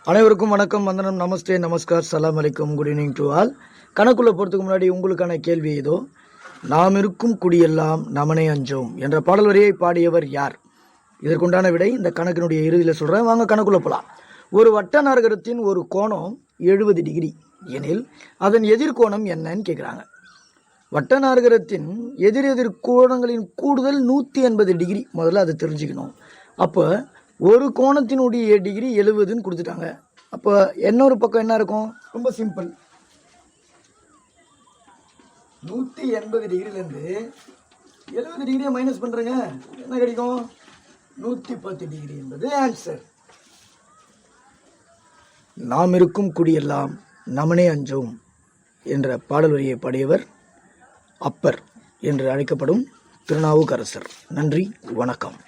அனைவருக்கும் வணக்கம், வந்தனம், நமஸ்தே, நமஸ்கார், சலாம் அலைக்கும், குட் ஈவினிங் டு ஆல். கணக்குள்ள போகிறதுக்கு முன்னாடி உங்களுக்கான கேள்வி ஏதோ, நாம் இருக்கும் குடியெல்லாம் நமனே அஞ்சோம் என்ற பாடல் வரியை பாடியவர் யார்? இதற்குண்டான விடை இந்த கணக்கினுடைய இறுதியில் சொல்கிறேன். வாங்க கணக்குள்ள போகலாம். ஒரு வட்ட நாற்கரத்தின் ஒரு கோணம் 70 டிகிரி எனில் அதன் எதிர்கோணம் என்னன்னு கேட்குறாங்க. வட்ட நாற்கரத்தின் எதிர் கோணங்களின் கூடுதல் 180 டிகிரி. முதல்ல அதை தெரிஞ்சுக்கணும். அப்போ ஒரு கோணத்தினுடைய டிகிரி 70ன்னு கொடுத்துட்டாங்க. அப்போ இன்னொரு பக்கம் என்ன இருக்கும்? ரொம்ப சிம்பிள். 180 டிகிரிலேருந்து 70 டிகிரியை மைனஸ் பண்ணுறேங்க, என்ன கிடைக்கும்? 110 டிகிரி என்பது ஆன்சர். நாம் இருக்கும் குடியெல்லாம் நமனே அஞ்சோம் என்ற பாடல் வரியை பாடியவர் அப்பர் என்று அழைக்கப்படும் திருநாவுக்கரசர். நன்றி, வணக்கம்.